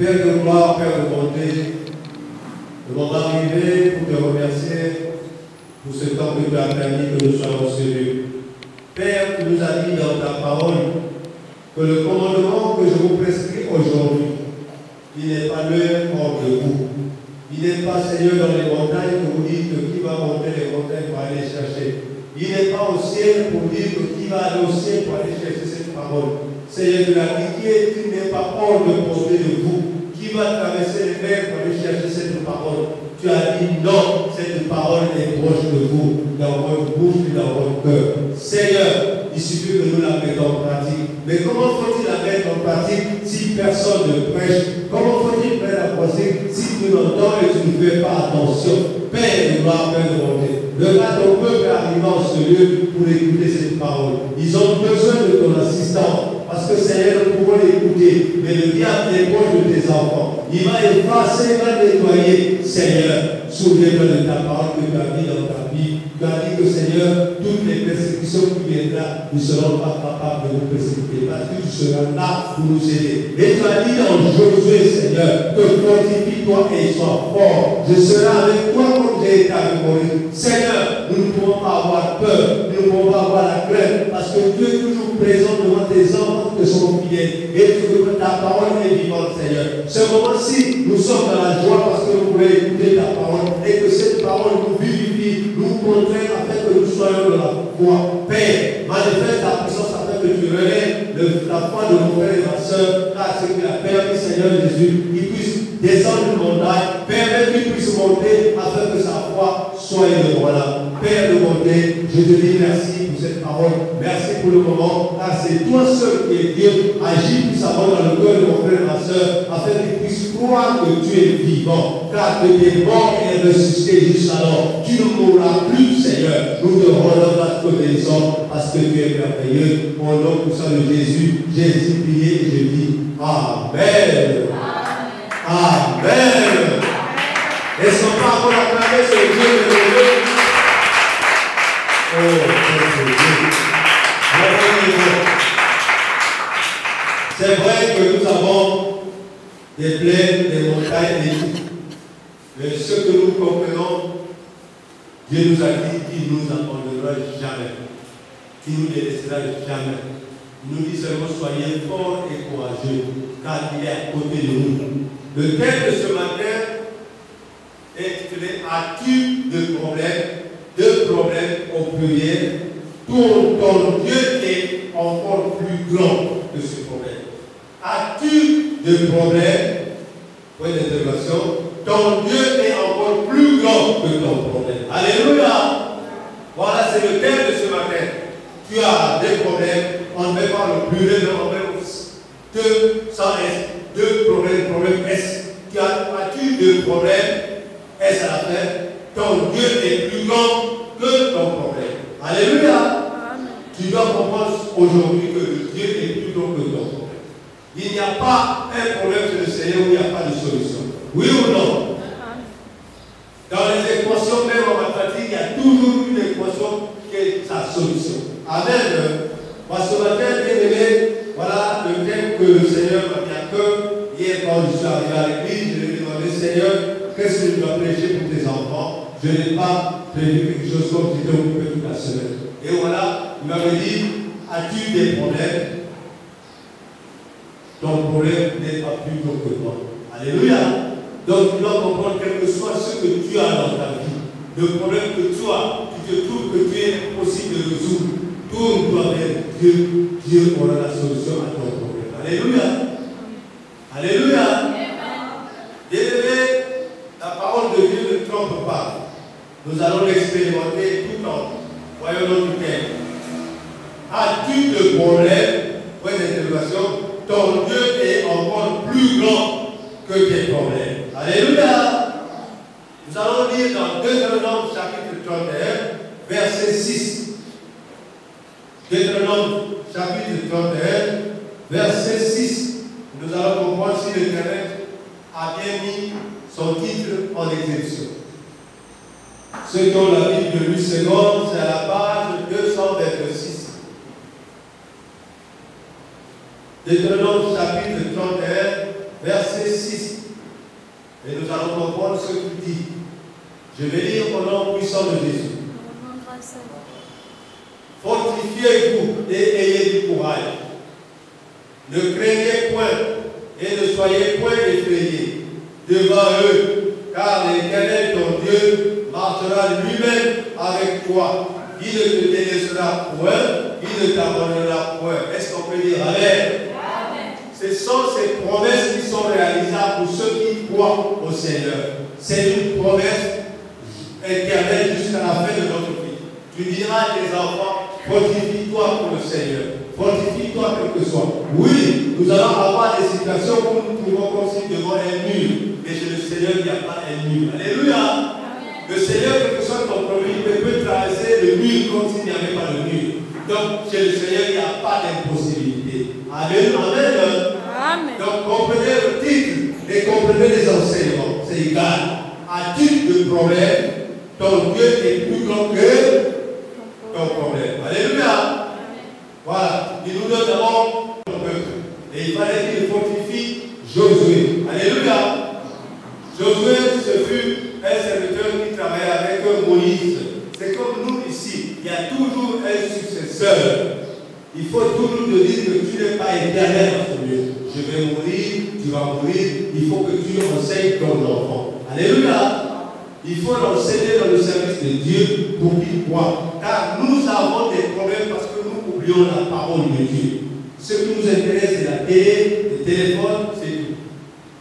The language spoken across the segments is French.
Père de gloire, Père de bonté, nous allons arriver pour te remercier pour ce temps que tu as permis que nous soyons recevus. Père, tu nous as dit dans ta parole que le commandement que je vous prescris aujourd'hui, il n'est pas l'heure hors de vous. Il n'est pas, Seigneur, dans les montagnes que vous dites que qui va monter les montagnes pour aller chercher. Il n'est pas au ciel pour dire que qui va aller au ciel pour aller chercher cette parole. Seigneur, tu l'as dit, qui n'est pas hors de portée de vous. Qui va traverser les mers pour aller chercher cette parole? Tu as dit non, cette parole est proche de vous, dans votre bouche et dans votre cœur. Seigneur, il suffit que nous la mettons en pratique. Mais comment faut-il la mettre en pratique si personne ne prêche? Comment faut-il faire la pratique si tu l'entends et tu ne fais pas attention? Père de gloire, Père de bonté, regarde ton peuple arrivant en ce lieu pour écouter cette parole. Ils ont besoin de ton assistance. Parce que Seigneur, nous pouvons l'écouter, mais le diable est proche de tes enfants. Il va effacer, il va nettoyer. Seigneur, souviens-toi de ta parole que tu as mis dans ta vie. Tu as dit que Seigneur, toutes les persécutions qui viendront ne seront pas capables de nous persécuter. Parce que tu seras là pour nous aider. Et tu as dit dans Josué, Seigneur, que fortifie-toi et sois fort. Je serai avec toi comme j'ai été avec Moïse. Seigneur, nous ne pouvons pas avoir peur, nous ne pouvons pas avoir la crainte, parce que Dieu est toujours présent devant tes enfants que sont fidèles. Et que ta parole est vivante, Seigneur. Ce moment-ci, nous sommes dans la joie parce que nous pouvons écouter ta parole et que cette parole nous vivifie, nous contraigne afin que nous soyons de la foi. Père, manifeste ta puissance afin que tu relèves la foi de mon frère et ma soeur, car c'est que la permis, Seigneur Jésus, qu'il puisse descendre une montagne, permet qu'il puisse monter afin que sa foi soit élevée. Père de bonté, je te dis merci pour cette parole, merci pour le moment, car c'est toi seul qui es Dieu. Agis puissamment dans le cœur de mon frère et ma soeur, afin qu'il puisse croire que tu es vivant, car que tu es mort et ressuscité jusqu'alors. Tu ne mourras plus, Seigneur. Nous te rendons la obéissance parce que tu es merveilleux. Au nom puissant de Jésus, j'ai ainsi prié et je dis Amen. Amen. Est-ce qu'on peut encore acclamer ce Dieu merveilleux? Oh, c'est vrai que nous avons des plaines, des montagnes, des tout. Mais ce que nous comprenons, Dieu nous a dit qu'il ne nous abandonnera jamais, qu'il ne nous délaissera jamais. Il nous dit seulement soyez forts et courageux, car il est à côté de nous. Le thème de ce matin est intitulé As-tu de problèmes? Deux problèmes au pluriel. Ton Dieu est encore plus grand que ce problème. As-tu de problèmes? Point d'interrogation. Ton Dieu est encore plus grand que ton problème. Alléluia. Voilà, c'est le thème de ce matin. Tu as des problèmes. On ne met pas le pluriel, on met deux sans S. Deux problèmes, problème S. As-tu de problèmes? S à la fin. Ton Dieu est plus grand que ton problème. Alléluia. Amen. Tu dois comprendre aujourd'hui que le Dieu est plus grand que ton problème. Il n'y a pas un problème sur le Seigneur où il n'y a pas de solution. Oui ou non? Amen. Dans les équations, même en mathématiques, il y a toujours une équation qui est sa solution. Amen. Parce que ce matin, bien aimé, voilà le thème que le Seigneur m'a mis à cœur. Hier, quand je suis arrivé à l'église, je lui ai demandé, Seigneur, qu'est-ce que je dois prêcher pour tes enfants? Je n'ai pas prévu quelque chose comme tu t'es occupé toute la semaine. Et voilà, il m'avait dit, as-tu des problèmes? Ton problème n'est pas plus gros que toi. Alléluia. Donc tu dois comprendre quel que soit ce que tu as dans ta vie, le problème que tu as, tu te trouves que tu es impossible de résoudre. Tourne-toi vers Dieu. Dieu aura la solution à ton problème. Alléluia. Alléluia. Bien-aimé, la parole de Dieu ne trompe pas. Nous allons l'expérimenter tout le temps. Voyons notre thème. As-tu de problèmes? Point d'interrogation. Ton Dieu est encore plus grand que tes problèmes. Alléluia. Nous allons lire dans Deutéronome chapitre 31, verset 6. Deutéronome chapitre 31, verset 6. Nous allons comprendre si l'Éternel a bien mis son titre en exécution. Ceux qui ont la Bible de 8 secondes, c'est à la page 226. Deutéronome chapitre 31, verset 6. Et nous allons comprendre ce qu'il dit. Je vais lire au nom puissant de Jésus. Fortifiez-vous et ayez du courage. Ne craignez point et ne soyez point effrayés devant eux, car l'Éternel ton Dieu marchera lui-même avec toi. Il ne te délaissera point, il ne t'abandonnera point. Est-ce qu'on peut dire Amen? Amen. Ce sont ces promesses qui sont réalisables pour ceux qui croient au Seigneur. C'est une promesse éternelle jusqu'à la fin de notre vie. Tu diras à tes enfants, fortifie-toi pour le Seigneur. Fortifie-toi quel que soit. Oui, nous allons avoir des situations où nous pouvons comme si devant un mur. Mais chez le Seigneur, il n'y a pas un mur. Alléluia. Le Seigneur, quel que soit ton problème, il peut traverser le mur comme s'il n'y avait pas de mur. Donc, chez le Seigneur, il n'y a pas d'impossibilité. Amen. Amen. Amen. Donc, comprenez le titre et comprenez les enseignements. C'est égal. À titre de problème, ton Dieu est plus grand que ton problème. Alléluia. Voilà. Il nous donne d'abord ton peuple. Et il fallait qu'il fortifie Josué. Alléluia. Josué, ce fut un serviteur qui travaillait avec Moïse. C'est comme nous ici. Il y a toujours un successeur. Il faut toujours te dire que tu n'es pas éternel dans ce lieu. Je vais mourir, tu vas mourir. Il faut que tu enseignes ton enfant. Alléluia. Il faut l'enseigner dans le service de Dieu pour qu'il croit. Car nous avons des problèmes parce que nous oublions la parole de Dieu. Ce qui nous intéresse, c'est la télé, le téléphone, c'est tout.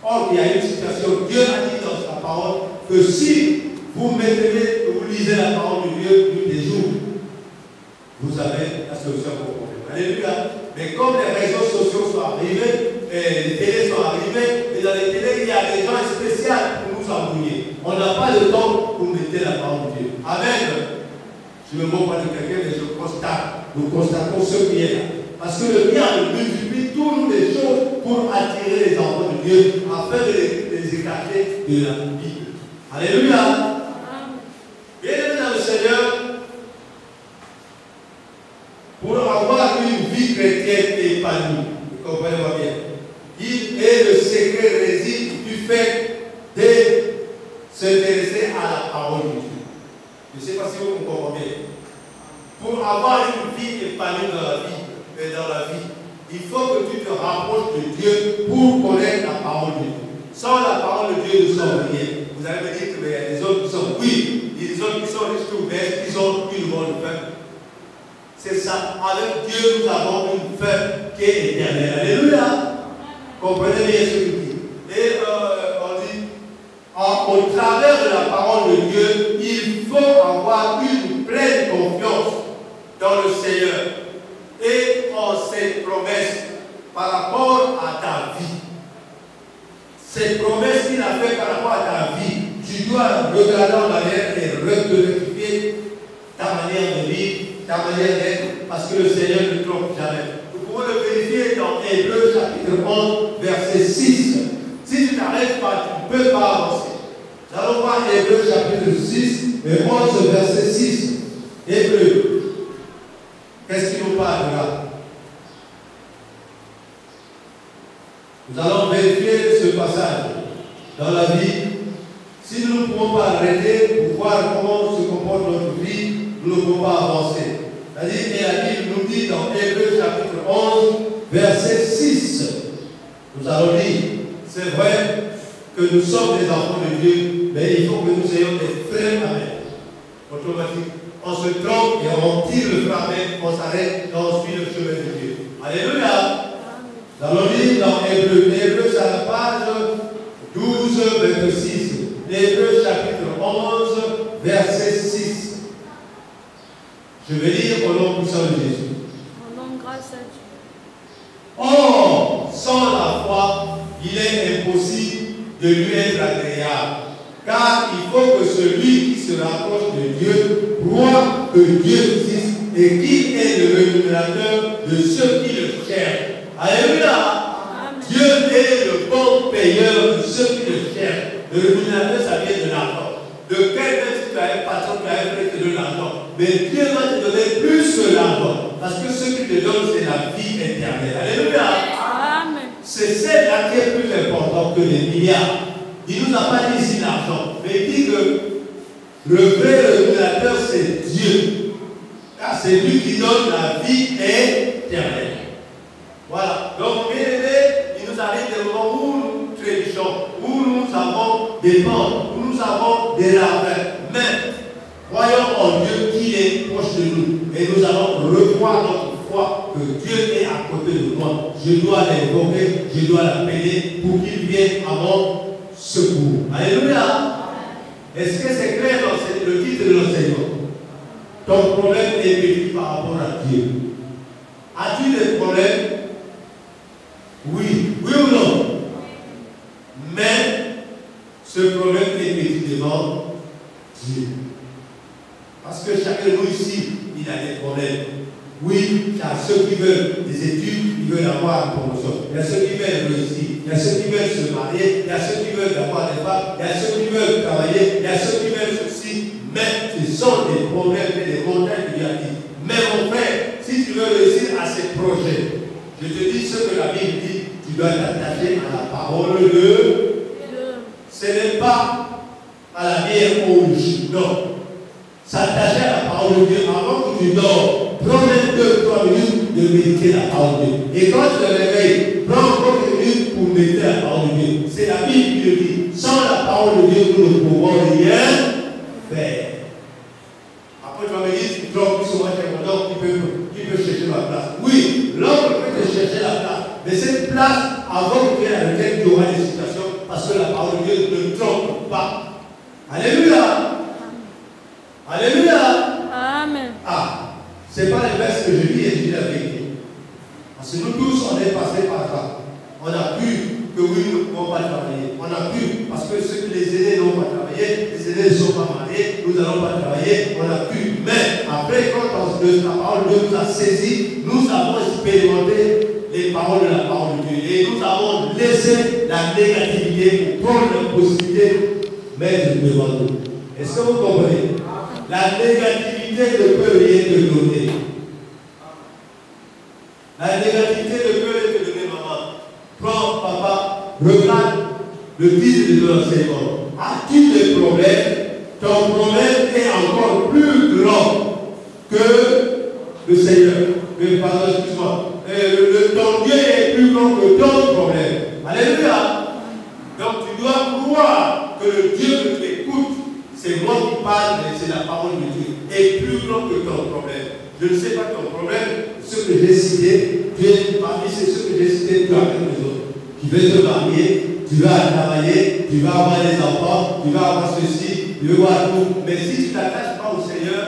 Or, il y a une situation. Dieu a dit dans sa parole que si vous maintenez, vous lisez la parole de Dieu tous les jours, vous avez la solution pour vos problèmes. Alléluia. Mais comme les réseaux sociaux sont arrivés, les télés sont arrivés, et dans les télés, il y a des gens spéciaux pour nous embrouiller. On n'a pas le temps pour mettre la parole de Dieu. Amen. Je ne me moque pas de quelqu'un, mais je constate. Nous constatons ce qui est là. Parce que le diable multiplie toujours des choses pour attirer les enfants de Dieu afin de les écarter de la Bible. Alléluia. Bien-aimés dans le Seigneur, pour avoir une vie chrétienne épanouie, comprenez-moi bien, le secret réside du fait de s'intéresser à la parole de Dieu. Je ne sais pas si vous me comprenez. Pour avoir une vie épanouie dans la vie, il faut que tu te rapproches de Dieu pour connaître la parole de Dieu. Sans la parole de Dieu, nous ne sommes rien. Vous allez me dire qu'il y a des autres qui sont, oui, il y a des autres qui sont riches ouverts, qui ont une bonne faim. C'est ça. Avec Dieu, nous avons une faim qui est éternelle. Alléluia. Comprenez bien ce qu'il dit. Et on dit, au travers de la parole de Dieu, il faut avoir une pleine confiance dans le Seigneur et en ses promesses par rapport à ta vie. Ces promesses qu'il a fait par rapport à ta vie, tu dois regarder en arrière et rectifier ta manière de vivre, ta manière d'être, parce que le Seigneur ne trompe jamais. Nous pouvons le vérifier dans Hébreux chapitre 11, verset 6. Si tu n'arrêtes pas, tu ne peux pas avancer. Nous allons voir Hébreux chapitre 6, et 11, verset 6. Hébreux. Qu'est-ce qui nous parle là? Nous allons vérifier ce passage dans la vie. Si nous ne pouvons pas arrêter pour voir comment se comporte notre vie, nous ne pouvons pas avancer. C'est-à-dire que la Bible nous dit dans Hébreux chapitre 11, verset 6, nous allons dire, c'est vrai que nous sommes des enfants de Dieu, mais il faut que nous ayons des frères amen. Automatiquement, on se trompe et on tire le frein amen, on s'arrête et on suit le chemin de Dieu. Alléluia. Nous allons lire dans Hébreux. Hébreux, c'est à la page 12, 26. Hébreux chapitre 11, verset 6. Je vais lire au nom puissant de Jésus. Au nom grâce à Dieu. Or, sans la foi, il est impossible de lui être agréable. Car il faut que celui qui se rapproche de Dieu croit que Dieu existe et qu'il est le rémunérateur de ceux qui le cherchent. Alléluia. Amen. Dieu est le bon payeur de ceux qui le cherchent. Le rémunérateur, ça vient de l'argent. De quelqu'un, si tu as un patron qui a un frère qui te donne l'argent. Mais Dieu va te donner plus que l'argent. Parce que ce qu'il te donne, c'est la vie éternelle. Alléluia. Amen. C'est celle-là qui est plus importante que les milliards. Il ne nous a pas dit ici l'argent, mais il dit que le vrai rémunérateur, c'est Dieu. Car c'est lui qui donne la vie éternelle. Voilà. Donc, bien aimé, il nous arrive des moments où nous trébuchons, où nous avons des pentes, où nous avons des ravins. Mais, croyons en Dieu qui est proche de nous. Et nous allons revoir notre foi que Dieu est à côté de moi. Je dois l'invoquer, je dois l'appeler pour qu'il vienne à mon secours. Alléluia. Est-ce que c'est clair dans le titre de l'enseignement? Ton problème est petit par rapport à Dieu. As-tu des problèmes? Oui. Oui ou non? Mais ce problème est petit devant Dieu. Parce que chacun de nous ici, il a des problèmes. Oui, il y a ceux qui veulent des études, ils veulent avoir une promotion. Il y a ceux qui veulent réussir. Il y a ceux qui veulent se marier. Il y a ceux qui veulent avoir des femmes. Il y a ceux qui veulent travailler. Il y a ceux qui veulent ceci. Mais ce sont des problèmes et des montagnes de la vie. Mais mon frère, si tu veux réussir à ces projets, je te dis ce que la Bible dit, tu dois t'attacher à la parole de Dieu. Ce n'est pas à la bière rouge, non. S'attacher à la parole de Dieu avant que tu dors. Prends même 2-3 minutes de méditer la parole de Dieu. Et quand tu te réveilles, prends encore des minutes pour méditer la parole de Dieu. C'est la Bible qui le dit. Sans la parole de Dieu, nous ne pouvons rien faire. Après, tu vas me dire, tu trompes plus souvent chez mon homme qui peut chercher ma place. Oui, l'homme peut te chercher la place. Mais cette place, avant que tu aies à laquelle tu auras des situations, parce que la parole de Dieu ne trompe pas. Alléluia. Alléluia. Amen. Ah. Ce n'est pas les verset que je lis et je dis la vérité. Parce que nous tous, on est passés par là. On a pu que oui, nous ne pouvons pas travailler. On a pu, parce que ceux que les aînés n'ont pas travaillé, les aînés ne sont pas mariés, nous n'allons pas travailler, on a pu. Mais après, quand la parole de Dieu nous a saisis, nous avons expérimenté les paroles de la parole de Dieu. Et nous avons laissé la négativité pour prendre la possibilité mettre devant nous. Est-ce que vous comprenez? La négativité ne peut rien te donner. La négativité ne peut rien te donner, maman. Prends, papa, regarde le titre de l'enseignement. As-tu des problèmes? Ton problème est encore plus grand que le Seigneur. Pardon, excuse-moi. Ton Dieu est plus grand que ton problème. Alléluia. Donc tu dois croire que le Dieu que tu écoutes, c'est moi qui parle, mais c'est la parole de Dieu. Et plus grand que ton problème. Je ne sais pas ton problème, ce que j'ai cité, parmi ce que j'ai cité, tu as avec les autres. Tu veux te marier, tu vas travailler, tu vas avoir des enfants, tu vas avoir ceci, tu veux voir tout. Mais si tu ne t'attaches pas au Seigneur,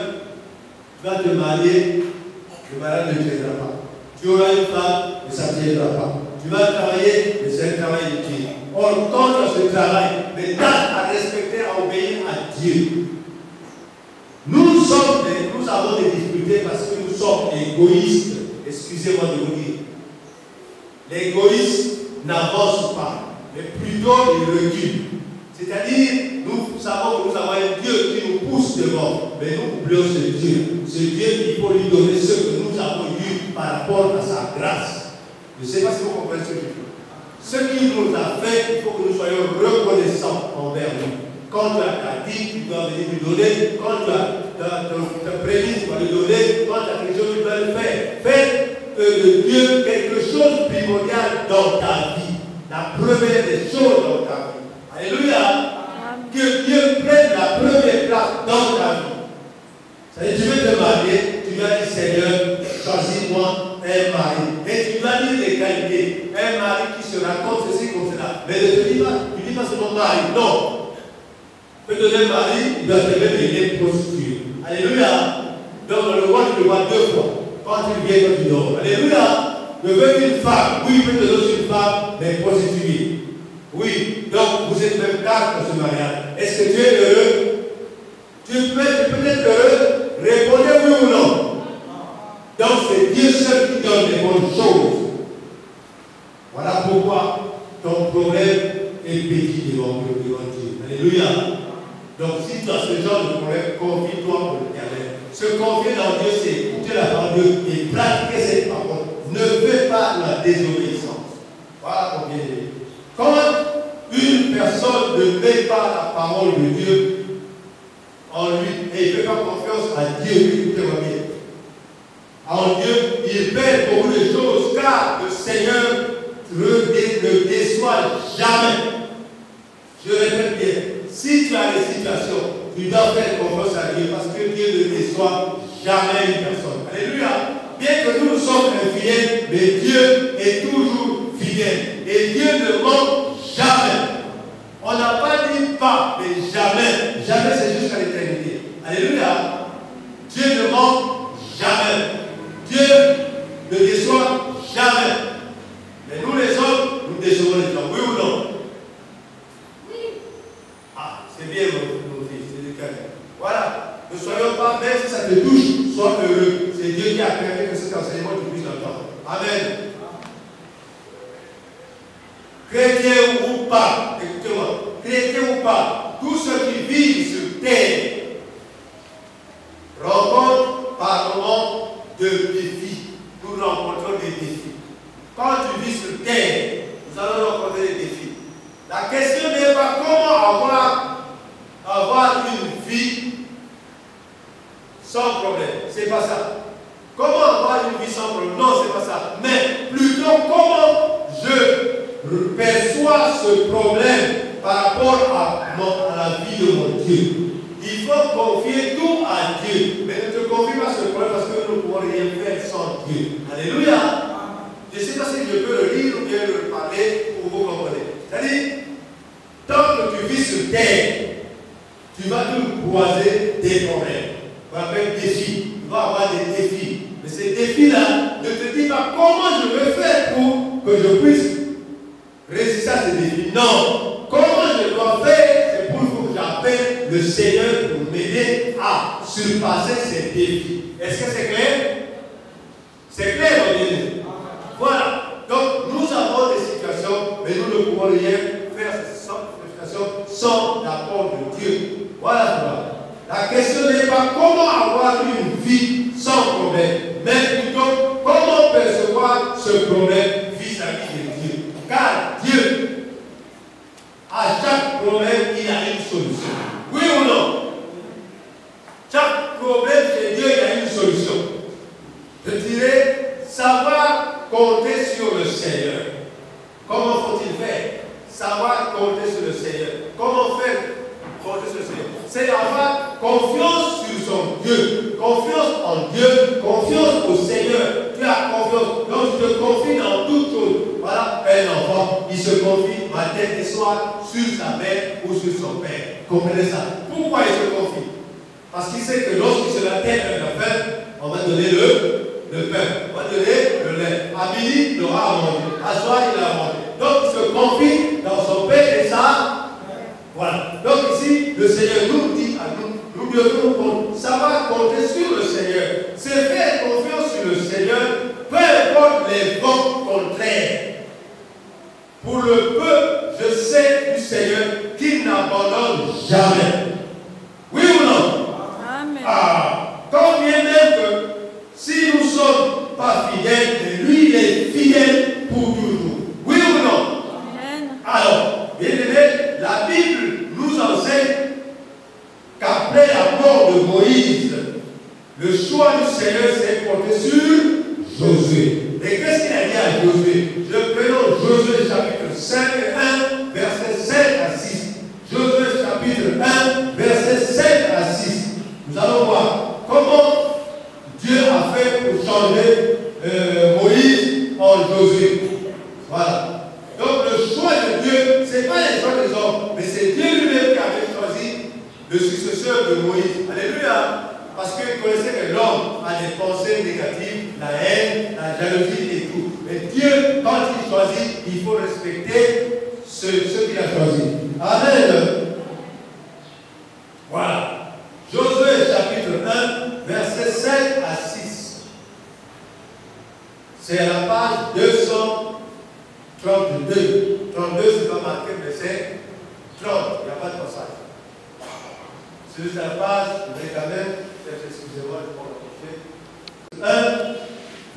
tu vas te marier, le mariage ne tiendra pas. Tu auras une femme, mais ça ne tiendra pas. Tu vas travailler, mais c'est un travail de Dieu. Or, quand tu as ce travail, mais tâche à respecter, à obéir à Dieu. Nous avons des difficultés parce que nous sommes égoïstes. Excusez-moi de vous dire. L'égoïste n'avance pas, mais plutôt il recule. C'est-à-dire, nous savons que nous avons un Dieu qui nous pousse devant, mais nous oublions ce Dieu. Ce Dieu, il faut lui donner ce que nous avons eu par rapport à sa grâce. Je ne sais pas si vous comprenez ce que je dis. Ce qu'il nous a fait, il faut que nous soyons reconnaissants envers lui. Quand tu as ta vie, tu dois venir lui donner. Quand tu as ta prémisse, tu dois lui donner. Quand tu as quelque chose, tu dois le faire. Fais de Dieu quelque chose de primordial dans ta vie. La première des choses dans ta vie. Alléluia. Que Dieu prenne la première place dans ta vie. C'est-à-dire, tu veux te marier, tu vas dire Seigneur, choisis-moi un mari. Et tu vas dire les qualités. Un mari qui se raconte ceci comme cela. Mais ne te dis pas, tu dis pas c'est mon mari. Non. Tu peux donner un mari, il doit te mettre les prostituées. Alléluia. Donc dans le roi, tu le vois 2 fois. Quand tu viens, quand tu dors. Alléluia. Je veux une femme. Oui, il peut te donner une femme, mais prostituée. Oui. Donc vous êtes même 4 pour ce mariage. Est-ce que tu es heureux? Tu peux être heureux? Répondez oui ou non. Donc c'est Dieu seul qui donne les bonnes choses. Voilà pourquoi ton problème est petit devant Dieu. Alléluia. Donc si tu as ce genre de problème, confie-toi pour l'Éternel. Se confier dans Dieu, c'est écouter la parole de Dieu et pratiquer cette parole. Ne fais pas la désobéissance. Voilà bien-aimé. Quand une personne ne met pas la parole de Dieu en lui et il ne fait pas confiance à Dieu, écoutez-moi bien. En Dieu, il perd beaucoup de choses car le Seigneur ne déçoit jamais. Je répète bien, si tu as des situations, tu dois faire confiance à Dieu parce que Dieu ne déçoit jamais une personne. Alléluia. Bien que nous sommes infidèles, mais Dieu est toujours fidèle. Et Dieu ne manque jamais. On n'a pas dit pas, mais jamais. Jamais, c'est jusqu'à l'éternité. Alléluia. Dieu ne manque jamais. Dieu ne déçoit jamais. Mais nous les hommes, nous décevons les gens. Oui ou non? Oui. Ah, c'est bien mon fils, c'est le cas. Voilà. Ne soyons pas, même si ça te touche, sois heureux. C'est Dieu qui a permis que cet enseignement te puisse entendre. Amen. Chrétien ou pas, écoutez-moi, chrétien ou pas, tous ceux qui vivent sur terre rencontrent par moments de défis. Nous rencontrons des défis. Quand tu vis sur terre, nous allons rencontrer des défis. La question n'est pas comment avoir une vie sans problème. C'est pas ça. Comment avoir une vie sans problème? Non, c'est pas ça. Mais plutôt comment je perçois ce problème par rapport à la vie de mon Dieu. Il faut confier tout à Dieu. Mais ne te confie pas ce problème parce que nous ne pouvons rien faire sans Dieu. Alléluia. Je ne sais pas si je peux le lire ou bien le parler pour vous comprendre. C'est-à-dire, tant que tu vis sur terre, tu vas te croiser des problèmes. On appelle défis. Tu vas avoir des défis. Mais ces défis-là, ne te dis pas comment je vais faire pour que je puisse résister à ces défis. Non. Comment je dois faire, c'est pour que j'appelle le Seigneur pour m'aider à surpasser ces défis. Est-ce que c'est clair? C'est clair, mon Dieu. Voilà. Donc, nous avons des situations, mais nous ne pouvons rien faire sans l'apport de Dieu. Voilà. La question n'est pas comment avoir une vie sans problème, mais plutôt comment percevoir ce problème vis-à-vis de Dieu. Car Dieu, à chaque problème, il a une solution. Oui ou non? Chaque problème chez Dieu, il y a une solution. Je dirais, savoir compter sur le Seigneur. Comment faut-il faire? Savoir compter sur le Seigneur. Comment faire compter sur le Seigneur? C'est avoir confiance sur son Dieu. Confiance en Dieu. Confiance au Seigneur. Tu as confiance. Donc tu te confies dans toutes choses. Voilà un enfant. Il se confie matin et soir sur sa mère ou sur son père. Comprenez ça? Pourquoi il se confie? Parce qu'il sait que lorsqu'il se la tête avec la faim, on va donner le pain. On va donner le lait. À midi, il aura à manger. À soir, il a à manger. Donc, il se confie dans son père et ça. Voilà. Donc, ici, le Seigneur nous dit à nous devons savoir compter sur le Seigneur. C'est faire confiance sur le Seigneur, peu importe les vents contraires. Pour le peu, je sais du Seigneur qu'il n'abandonne jamais. Oui ou non? Amen. Ah, quand bien même que si nous ne sommes pas fidèles, lui il est fidèle pour toujours. Oui ou non? Amen. Alors, bien aimé, la Bible nous enseigne qu'après la mort de Moïse, le choix du Seigneur s'est porté sur Josué. Et qu'est-ce qu'il a dit à Josué? Je prenons Josué chapitre 5, 1, verset 7 à 6. Josué chapitre 1, verset 7 à 6. Nous allons voir comment Dieu a fait pour changer Moïse en Josué. Voilà. Donc le choix de Dieu, ce n'est pas les choix des hommes, mais c'est Dieu lui-même qui avait choisi le successeur de Moïse. Alléluia. Parce qu'il connaissait que l'homme a des pensées négatives, la haine, la jalousie et tout. Mais Dieu, quand il choisit, il faut respecter ce qu'il a choisi. Amen. Voilà. Josué chapitre 1, verset 7 à 6. C'est à la page 232. 32, c'est pas marqué, mais c'est 30. Il n'y a pas de passage. C'est juste la page, mais quand même, excusez-moi, je vais l'approcher.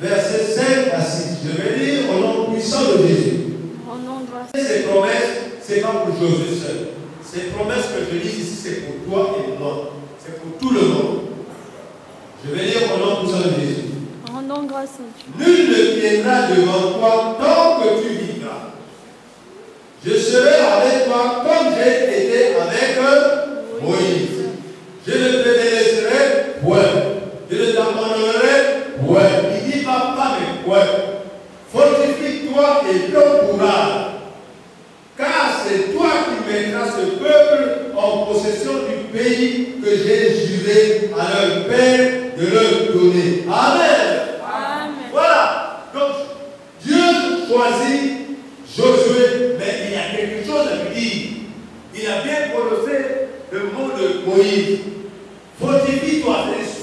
1, verset 7 à 6. Je vais lire au nom puissant de Jésus. Au Rendons grâce. Ces promesses, ce n'est pas pour Josué seul. Ces promesses que je lis ici, c'est pour toi et moi. C'est pour tout le monde. Je vais lire au nom puissant de Jésus. Rendons grâce à Dieu. Nul ne viendra devant toi tant que tu vivras. Je serai avec toi comme j'ai été avec Moïse. Je ne te délaisserai point. Je ne t'abandonnerai point. Il dit pas mais point. Fortifie-toi et ton courage. Car c'est toi qui mettras ce peuple en possession du pays que j'ai juré à leur père de leur donner. Amen. Amen. Voilà. Donc, Dieu choisit Josué, mais il y a quelque chose à lui dire. Il a bien prononcé le mot de Moïse. Fortifie-toi,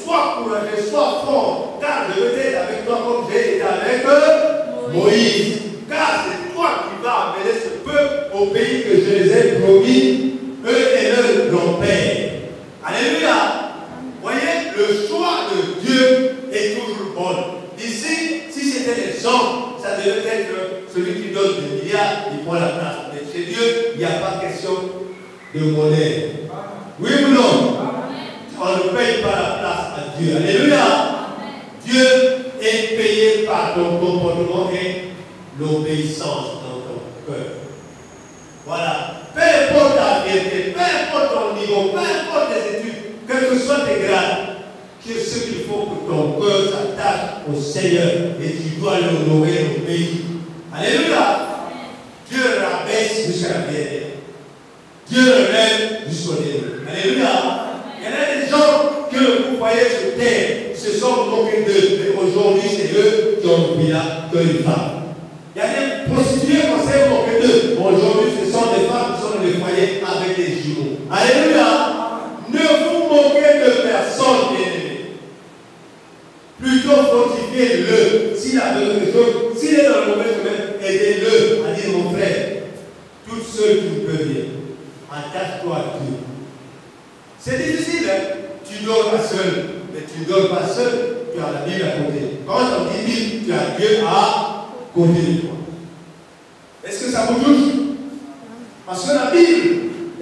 sois courageux, sois fort, car je vais être avec toi comme j'ai été avec Moïse. Car c'est toi qui vas amener ce peuple au pays que je les ai promis, eux et leurs grands-pères. Alléluia. Voyez, le choix de Dieu est toujours bon. Ici, si c'était les hommes, ça devait être celui qui donne des milliards, il prend la place. Mais chez Dieu, il n'y a pas question de monnaie. Oui ou non? On ne paye pas la place à Dieu. Alléluia. Dieu est payé par ton comportement et l'obéissance dans ton cœur. Voilà. Peu importe ta vérité, peu importe ton niveau, peu importe tes études, quels que soient tes grades, ce qu'il faut que ton cœur s'attache au Seigneur et tu dois l'honorer au pays. Alléluia. Dieu rabaisse jusqu'à la terre. Dieu relève jusqu'au niveau. Alléluia. Il y en a des gens que vous voyez sur terre, se sont moqués d'eux, mais aujourd'hui c'est eux qui ont pris là que les femmes. Il y a des prostituées qui s'est moqués d'eux, aujourd'hui ce sont des femmes qui sont dans les foyers avec des jumeaux. Alléluia. Ne vous moquez de personne, bien-aimé. Plutôt fortifiez-le. S'il a besoin de choses, s'il est dans le mauvais chemin, aidez-le à dire mon frère, toute seule tu peux bien. Attache-toi à Dieu. C'est difficile, hein? Tu ne dors pas seul, mais tu ne dors pas seul, tu as la Bible à côté. Quand on dit Bible, tu as Dieu à côté de toi. Est-ce que ça vous touche? Parce que la Bible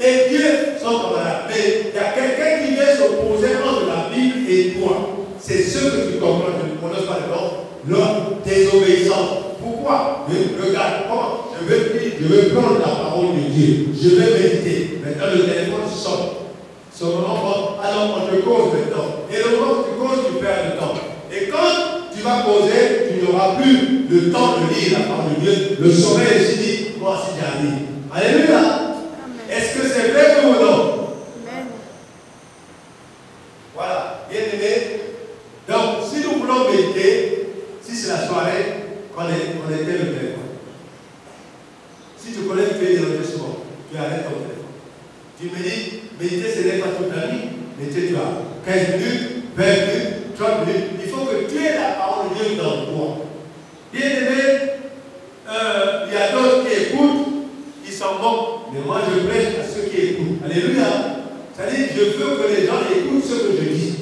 et Dieu sont camarades. Mais il y a quelqu'un qui vient s'opposer entre la Bible et toi. C'est ce que tu comprends, je ne prononce pas le nom, leur désobéissance. Pourquoi? Regarde, comment? Je veux prendre la parole de Dieu. Je vais méditer. Maintenant, le téléphone sonne. Ce moment, alors on te cause maintenant. Et le moment où tu causes, tu perds le temps. Et quand tu vas causer, tu n'auras plus le temps de lire la parole de Dieu. Le sommeil est dit, moi si j'arrive. Alléluia. Est-ce que c'est vrai ou non? Amen. Voilà, bien aimé. Donc, si nous voulons méditer, si c'est la soirée, on était le téléphone. Si tu connais, tu es dérangé souvent, tu arrêtes ton téléphone. Tu me dis, méditer, ce n'est pas toute la vie. Méditer, tu as 15 minutes, 20 minutes, 30 minutes. Il faut que tu aies la parole de Dieu dans toi. Bien aimé, il y a d'autres qui écoutent, ils s'en moquent. Mais moi, je prêche à ceux qui écoutent. Alléluia. C'est-à-dire, je veux que les gens écoutent ce que je dis.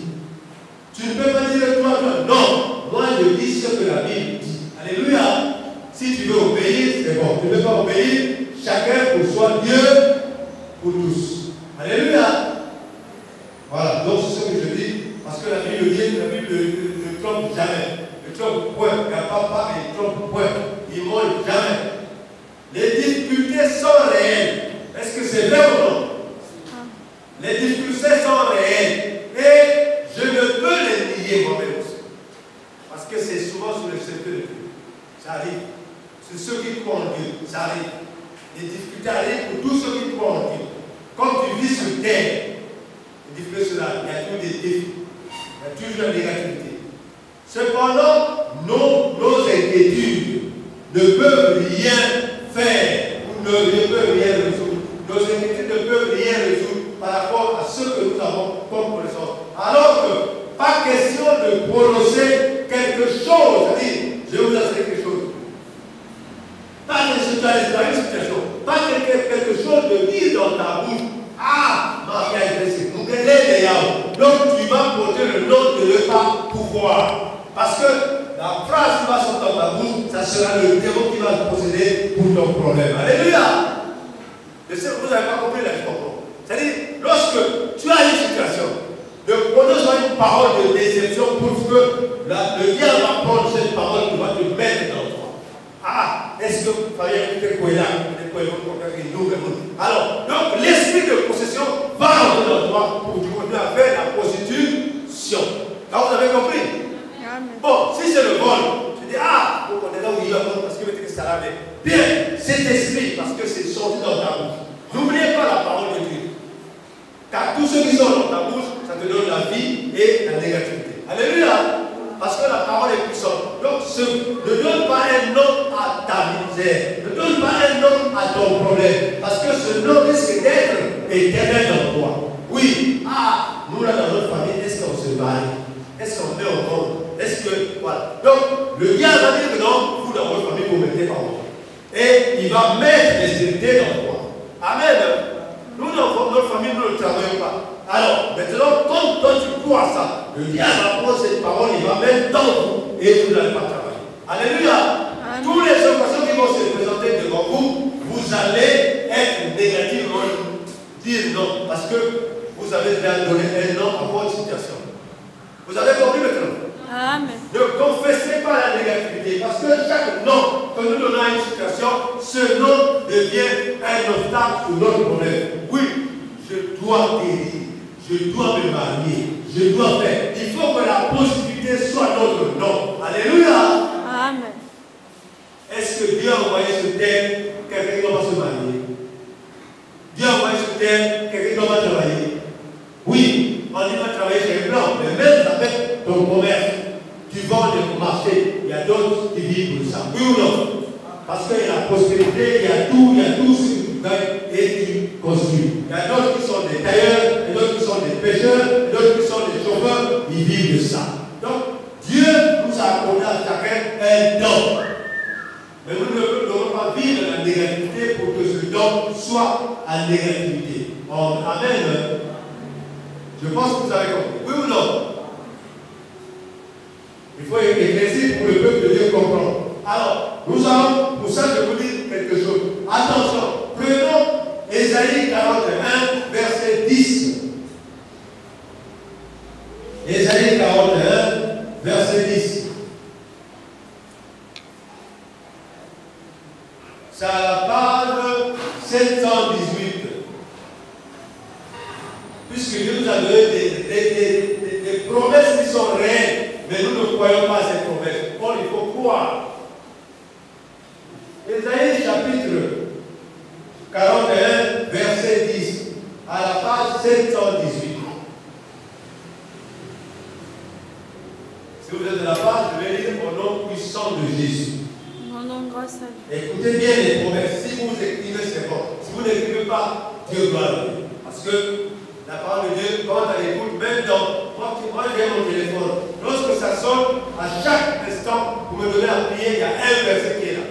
Tu ne peux pas dire toi, non. Moi, je dis ce que la Bible dit. Alléluia. Si tu veux obéir, c'est bon. Tu ne veux pas obéir, chacun pour soi, Dieu pour tous. Alléluia. Voilà, donc c'est ce que je dis. Parce que la Bible dit, la Bible ne trompe jamais. Ne trompe point. Il n'y a pas mais il trompe point. Il ne ment jamais. Les difficultés sont réelles. Est-ce que c'est vrai ou non? Les difficultés sont réelles. Et je ne peux les nier moi-même aussi. Parce que c'est souvent sur le secteur de Dieu. Ça arrive. C'est ceux qui croient en Dieu. Ça arrive. Les difficultés arrivent pour tous ceux qui croient en Dieu. Quand tu vis sur terre, les difficultés sont là. Il y a toujours des défis. Il y a toujours la négativité. Cependant, nos inquiétudes ne peuvent rien faire ou ne peuvent rien résoudre. Nos inquiétudes ne peuvent rien résoudre par rapport à ce que nous avons comme connaissance. Alors que, pas question de prononcer quelque chose. C'est-à-dire, je vais vous assurer quelque chose. Pas une situation. Pas quelque chose de dire dans ta bouche. Ah, Maria est blessée. Donc, elle est d'ailleurs. Donc, tu vas porter le nom de ne pas pouvoir. Parce que la phrase qui va sortir dans ta bouche, ça sera le démon qui va procéder pour ton problème. Alléluia. Vous n'avez pas compris la réponse. C'est-à-dire, lorsque tu as une situation, ne prononce pas une parole de déception pour que le diable va prendre cette parole qui va te mettre dans toi. Ah, est-ce que vous fallait écouter quoi là? Alors, donc l'esprit de possession va rentrer dans toi pour continuer à faire la prostitution. Là, vous avez compris? Bon, si c'est le vol, tu dis, ah, on est là où il y a parce que ça l'a fait. Bien, cet esprit, parce que c'est sorti dans ta bouche. N'oubliez pas la parole de Dieu. Car tous ceux qui sont dans ta bouche, ça te donne la vie et la négativité. Alléluia. Parce que la parole est puissante. Donc, ne donne pas un nom à ta misère. Ne donne pas un nom à ton problème. Parce que ce nom risque d'être éternel dans toi. Oui. Ah, nous là dans notre famille, est-ce qu'on se marie? Est-ce qu'on met au monde? Est-ce que. Voilà. Donc, le diable va dire que non, vous dans votre famille, vous mettez par vous. Et il va mettre les vérités dans toi. Amen. Nous, dans notre famille, nous ne travaillons pas. Alors, maintenant, quand toi tu crois à ça, le diable va prendre cette parole, il va mettre dans vous et vous n'allez pas travailler. Alléluia. Amen. Toutes les occasions qui vont se présenter devant vous, vous allez être négativement dire non, parce que vous avez déjà donné un nom à votre situation. Vous avez compris maintenant? Amen. Ne confessez pas la négativité, parce que chaque nom que nous donnons à une situation, ce nom devient un obstacle pour notre problème. Oui, je dois guérir. Je dois me marier, je dois faire. Il faut que la possibilité soit notre nom. Alléluia. Amen. Est-ce que Dieu a envoyé sur terre quelqu'un qui doit se marier? Dieu a envoyé sur terre quelqu'un qui doit travailler? Oui, on dit va travailler chez les blancs, mais même avec ton commerce, tu vends le marché, il y a d'autres qui vivent pour ça. Oui ou non? Parce qu'il y a la prospérité, il y a tout ce que tu gagnes et tu construis. Il y a d'autres qui sont des tailleurs, et d'autres qui sont des pêcheurs, et d'autres qui sont des chauffeurs, ils vivent de ça. Donc, Dieu nous a accordé à chacun un don. Mais nous ne devons pas vivre la négativité pour que ce don soit en négativité. Amen. Je pense que vous avez compris. Oui ou non? Il faut éclaircir pour le peuple de Dieu comprendre. Alors, nous allons, pour ça je vous dis quelque chose. Attention, prenons Ésaïe 41, verset 10. Ésaïe 41, verset 10. C'est à la page 718. Puisque Dieu nous a donné des promesses qui sont réelles, mais nous ne croyons pas à ces promesses. Or, il faut croire. Ésaïe chapitre 41, verset 10, à la page 718. Si vous êtes de la page, je vais lire au nom puissant de Jésus. Mon nom grâce à Dieu. Écoutez bien les promesses. Si vous écrivez, c'est bon. Si vous n'écrivez pas, Dieu doit le dire. Parce que la parole de Dieu, quand elle écoute, même dans moi j'ai mon téléphone. Lorsque ça sonne, à chaque instant, vous me donnez à prier, il y a un verset qui est là.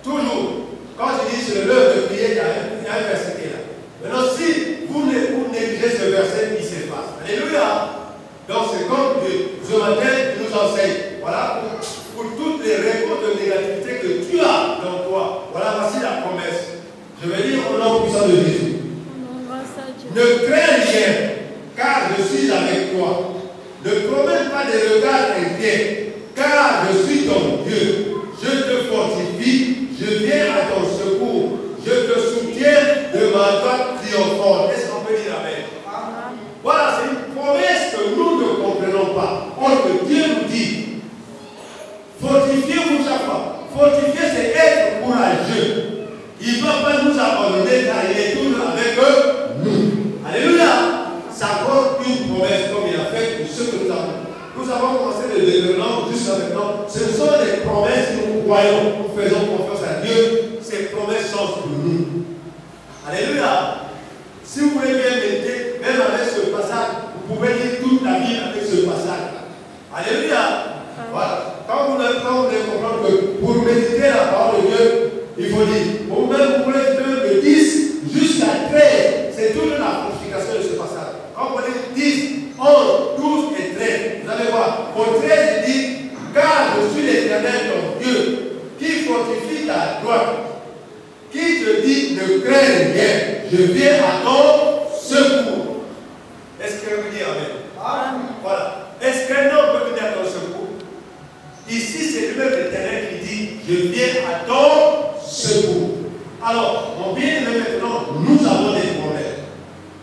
Toujours. Quand je dis c'est l'heure de prier, il y a un verset qui est là. Maintenant, si vous négligez ce verset, il s'efface. Alléluia. Donc c'est comme ce matin, il nous enseigne. Voilà, pour toutes les réponses de négativité que tu as dans toi. Voilà, voici la promesse. Je vais lire au nom puissant de Jésus. Ne crains rien, car je suis avec toi. Ne promets pas des regards inquiets, car je suis ton Dieu. Je te fortifie, je viens à ton secours. Je te soutiens de ma droite triomphante. Est-ce qu'on peut dire amen? Voilà, c'est une promesse que nous ne comprenons pas. Or que Dieu nous dit, fortifiez-vous chaque fois. Fortifier, c'est être courageux. Il ne va pas nous abandonner car il est toujours avec nous. Alléluia. C'est encore une promesse comme il a fait pour ceux que nous avons. Nous avons commencé le développement jusqu'à maintenant. Ce sont des promesses que nous croyons. Nous faisons confiance à Dieu. Ces promesses sont pour nous. Alléluia. Si vous voulez bien méditer, même avec ce passage, vous pouvez lire toute la Bible avec ce passage. Alléluia. Voilà. Quand vous devez comprendre que pour méditer la parole de Dieu, il faut dire, vous-même, vous pouvez dire de 10 jusqu'à 13. C'est toute la fortification de ce passage. Quand vous dites 10, 11, 12 et 13, vous allez voir. Au 13, il dit, car je ta droite, qui te dit ne crains rien, je viens à ton secours. Est-ce que vous dites amen? Voilà. Est-ce qu'un homme peut venir à ton secours? Ici, c'est lui-même l'Éternel qui dit je viens à ton secours. Alors, mon bien-aimé, maintenant, nous avons des problèmes.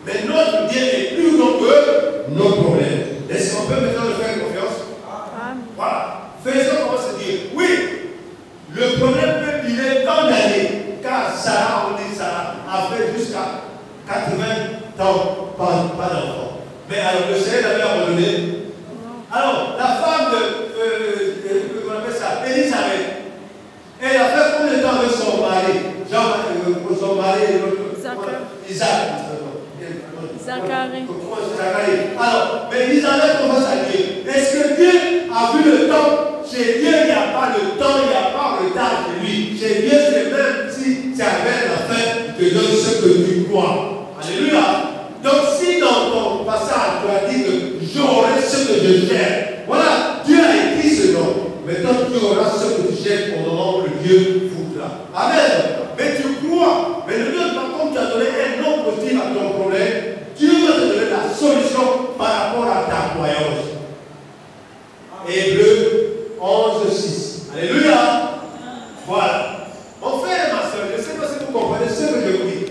Mais notre Dieu est plus grand que nos problèmes. Est-ce qu'on peut maintenant le faire confiance? Voilà. Faisons comment se dire. Oui, le problème peut durer tant d'années. Car Sarah, on dit Sarah, a fait jusqu'à 80 ans, pas d'enfant. Mais alors, le Seigneur l'avait abandonné. Alors, la femme on appelle ça, Élisabeth, elle a fait combien de temps avec son mari? Son mari, Isaac. Zacharie. Alors, mais Elisabeth commence à dire, est-ce que Dieu a vu le temps? Chez Dieu, il n'y a pas le temps, il n'y a pas le temps de lui. Chez Dieu, c'est même si tu avais la fin, il te donne ce que tu crois. Alléluia. Donc, si dans ton passage, tu as dit que j'aurai ce que je cherche, voilà, Dieu a écrit ce nom. Maintenant, tu auras ce que tu cherches au moment où le Dieu voudra. Amen. Mais tu crois. Mais le Dieu, par contre, tu as donné un nom positif à ton problème. Dieu va te donner la solution par rapport à ta croyance. Hébreux 11:6. Alléluia. Voilà. Mon frère et ma soeur, je ne sais pas si vous comprenez ce que je vous dis.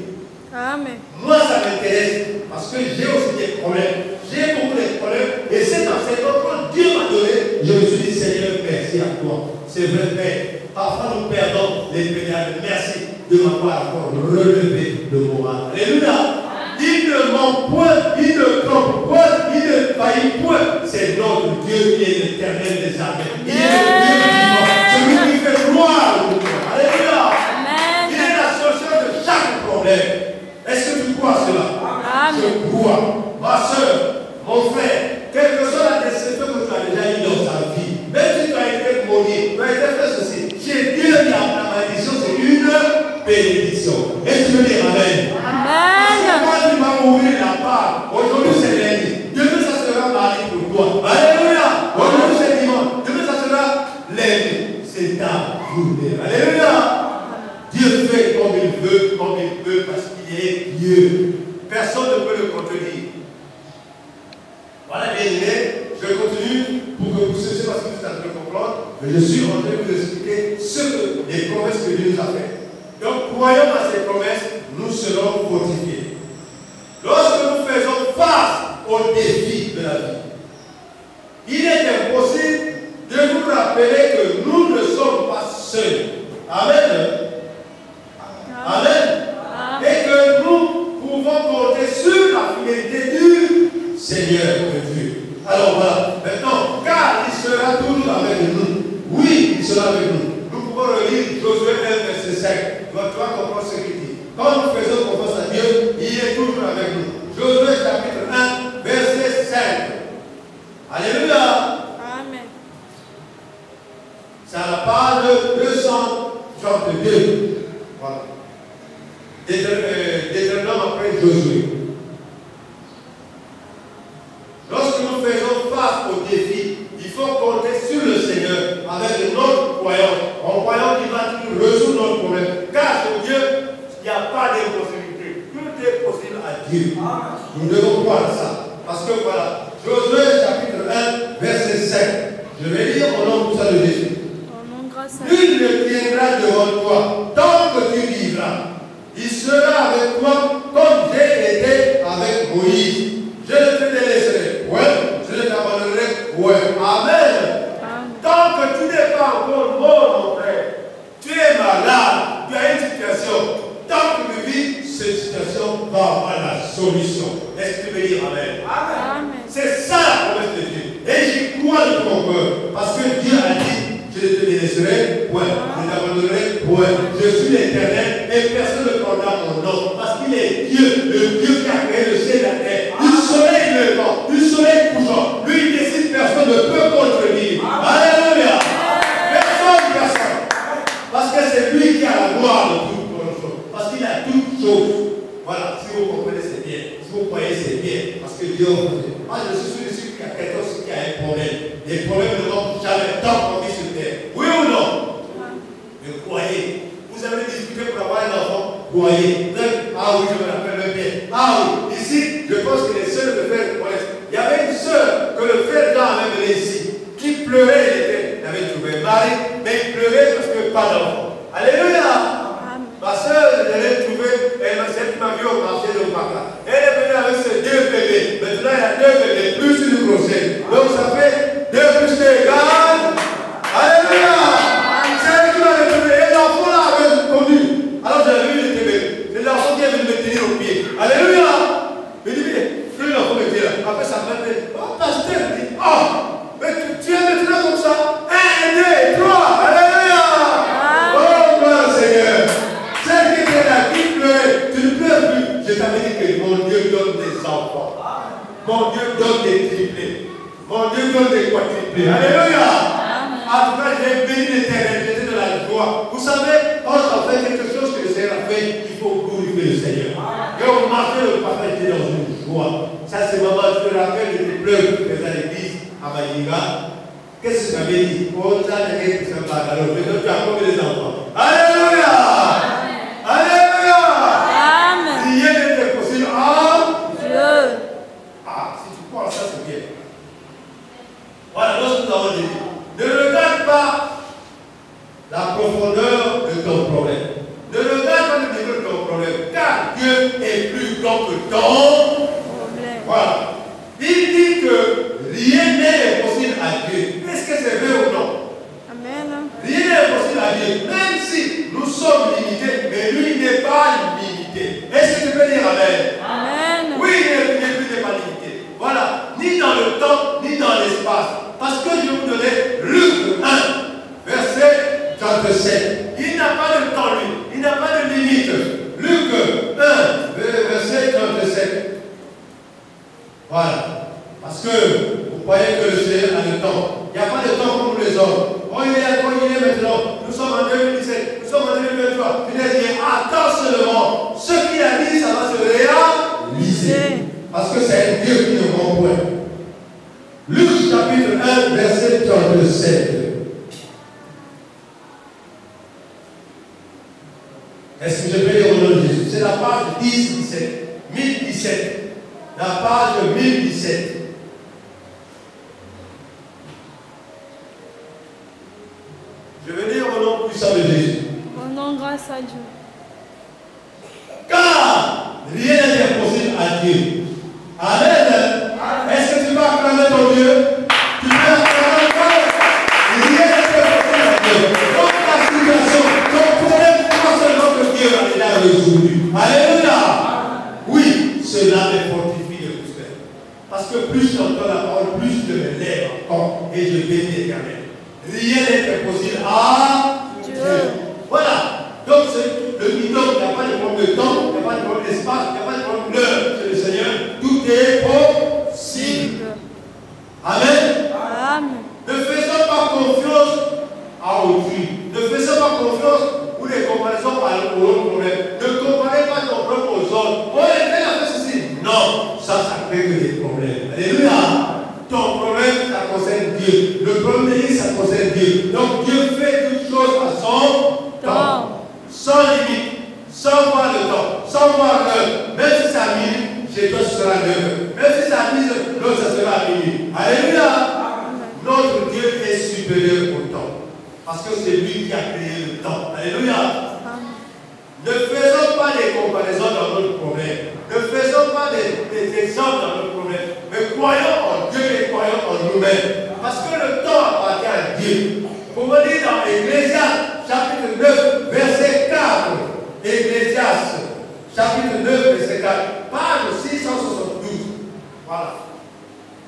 Amen. Moi, ça m'intéresse parce que j'ai aussi des problèmes. J'ai beaucoup de problèmes. Et cet enseignement, quand Dieu m'a donné, je me suis dit, Seigneur, merci à toi. C'est vrai, Père. Parfois, nous perdons les pénales. Merci de m'avoir encore relevé le moral. Alléluia. Il ne ment point, il ne trompe point, il ne faillit point. C'est notre Dieu qui est l'éternel des armées. Il est le Dieu vivant, celui qui fait gloire au Dieu. Alléluia. Amen. Il est la solution de chaque problème. Est-ce que tu crois cela? Amen. Je crois. Ma soeur, mon frère, quelle que soit la déception que tu as déjà eue dans ta vie, même si tu as été maudit, tu as été fait ceci, chez Dieu, il y a la malédiction, c'est une bénédiction. Et tu veux dire Amen? Amen. Quand tu vas ouvrir la part, aujourd'hui c'est lundi, demain ça sera mardi pour toi. Alléluia. Aujourd'hui c'est dimanche, demain ça sera lundi. C'est ta journée. Alléluia. Dieu fait comme il veut, parce qu'il est Dieu. Personne ne peut le contredire. Voilà, bien aimé, je continue pour que vous sachiez parce que vous êtes en train de comprendre. Mais je suis en train de vous expliquer les promesses que Dieu nous a faites. Donc, croyons à ces promesses, nous serons fortifiés. Lorsque nous faisons face aux défis de la vie, il est impossible de nous rappeler que nous ne sommes pas seuls. Amen. Amen. Et que nous pouvons compter sur la fidélité du Seigneur de Dieu. Alors voilà, maintenant, car il sera toujours avec nous. Oui, il sera avec nous. Nous pouvons relire Josué 1, verset 5. Tu vas comprendre ce qu'il dit. Quand nous faisons confiance à Dieu, il est toujours avec nous. Josué chapitre 1, verset 5. Alléluia. Amen. C'est à la page 232. Voilà. Deutéronome après Josué. Lorsque nous faisons face aux défis, il faut compter sur le Seigneur avec notre croyance, en croyant qu'il va résoudre notre problème. Car chez Dieu, il n'y a pas d'impossibilité. Tout est possible à Dieu. Nous devons croire ça. Parce que voilà, Josué chapitre 1, verset 5. Je vais lire au nom de ça de Jésus. Nul ne tiendra devant toi tant que tu vivras. Il sera avec toi comme j'ai été avec Moïse. Je ne te délaisserai point, je ne t'abandonnerai point. Amen. Tant que tu n'es pas encore mort, mon frère, tu es malade, tu as une situation. Tant que tu vis, cette situation va avoir la solution. Est-ce que tu veux dire Amen? Amen. C'est ça la promesse de Dieu. Et j'y crois de ton cœur. Parce que Dieu a dit, je ne te délaisserai point, je ne t'abandonnerai point. Je suis l'Éternel et personne ne prendra mon nom. Parce qu'il est Dieu, le Dieu qui a créé le ciel et la terre. Du soleil levant, du soleil couchant. Lui, il décide, personne ne peut contredire. Alléluia. Personne. Parce que c'est lui qui a la gloire de toutes choses. Parce qu'il a toutes choses. Voilà, si vous comprenez, c'est bien. Si vous croyez, c'est bien. Parce que Dieu, moi je suis celui qui a quelqu'un qui a un problème. Les problèmes ne vont jamais tant qu'on vit sur terre. Oui ou non? Mais croyez, broyé. Ah oui, je me rappelle bien. Ah oui, ici, je pense que les sœurs de frère connaissent. Il y avait une sœur que le frère Jean avait menée ici, qui pleurait, il avait trouvé un mari, mais il pleurait parce que pas d'enfant. Alléluia! Ma soeur, je l'ai trouvée, elle m'a vu au marché de Maka. Elle est venue avec ses 2 bébés. Maintenant, il y a 2 bébés, plus une grossesse. Donc, ça fait 2 plus 2 égale. Alléluia! C'est elle qui m'a retrouvé. Et l'enfant là avait conduit. Alors, j'ai vu les bébés. C'est l'enfant qui est venu me tenir au pied. Alléluia! Je dis, mais, plus l'enfant me dit là. Après, ça m'a dit, oh, pasteur, il dit, oh, mais tu es maintenant comme ça. 1, 2, 3. Alléluia! Oh, gloire Seigneur! Celle qui était là, qui pleurait, tu ne pleures plus. Je t'avais dit que mon Dieu donne des enfants. Mon Dieu donne des triplés. Mon Dieu donne des quadruplés. Alléluia. En tout cas, j'ai béni l'Éternel, j'étais de la joie. Vous savez, quand on fait quelque chose que le Seigneur a fait, il faut glorifier le Seigneur. Et on marchait, le papa était dans une joie. Ça, c'est maman, je te rappelle, je pleure que tu faisais à l'église à Maïga. Qu'est-ce que tu avais dit? Oh, ça, il y a quelque chose à faire. Alors, maintenant, tu as combien les enfants? Alléluia. Alléluia! Amen. Rien n'était possible à Dieu. Ah, si tu crois ça, c'est bien. Voilà, lorsque nous avons dit, ne regarde pas la profondeur de ton problème. Ne regarde pas le niveau de ton problème, car Dieu est plus grand que ton problème. Voilà. Il dit que rien n'est impossible à Dieu. Est-ce que c'est vrai ou non? Amen. Rien n'est impossible à Dieu. Même si nous sommes limités, mais lui n'est pas limité. Est-ce que tu peux dire Amen? Amen. Oui, lui n'est pas limité. Voilà. Ni dans le temps, ni dans l'espace. Parce que je vais vous donner Luc 1, verset 37. Il n'a pas de temps, lui. Il n'a pas de limite. Luc 1, verset 37. Voilà. Parce que vous croyez que le Seigneur a le temps. Il n'y a pas de temps pour les hommes. Oh, il est maintenant. Nous sommes en 2017. Nous sommes en 2023. Il a dit, attends seulement. Ce qu'il a dit, ça va se réaliser. Parce que c'est un Dieu qui ne ment point. Luc chapitre 1, verset 37. Est-ce que je peux lire au nom de Jésus? C'est la page 1017. 1017. La page 1017. Je vais dire au nom puissant de Jésus. Au nom grâce à Dieu. Car rien n'est impossible à Dieu. Amen. Est-ce que tu vas acclamer ton Dieu? Tu peux acclamer ton Dieu. Rien n'est impossible à Dieu. Donc ta situation, ton problème, pas seulement que Dieu a déjà résolu. Alléluia. Oui, cela me fortifie de plus faire. Parce que plus j'entends la parole, plus je me lève encore et je bénis l'Éternel. Rien n'est impossible à Dieu. Voilà. Donc, le bidon, il n'y a pas de problème de temps, il n'y a pas de problème d'espace, il n'y a pas de problème d'heure. C'est le Seigneur. Tout est possible. Amen. Amen. Ne faisons pas confiance à autrui. Ne faisons pas confiance ou des comparaisons par autre problème. Ne comparez pas ton problème aux autres. Oh, elle a fait ceci. Non, ça crée que des problèmes. Alléluia. Ton problème, ça concerne Dieu. Le problème de Dieu, ça concerne Dieu. Donc Dieu fait toutes choses à son temps. Sans limite, sans voir le temps, sans voir l'heure. Même si c'est à minuit, chez toi ce sera l'heure. Même si c'est à minuit, l'autre ça sera à minuit. Alléluia. Notre Dieu est supérieur au temps. Parce que c'est lui qui a créé le temps. Alléluia. Ne faisons pas des comparaisons dans notre problème. Ne faisons pas des exemples dans notre problème. Mais croyons en Dieu et croyons en nous-mêmes. Parce que le temps appartient à Dieu. Vous me dites dans Ecclésiaste, chapitre 9, verset 4. Ecclésiaste, chapitre 9, verset 4. Page 672. Voilà.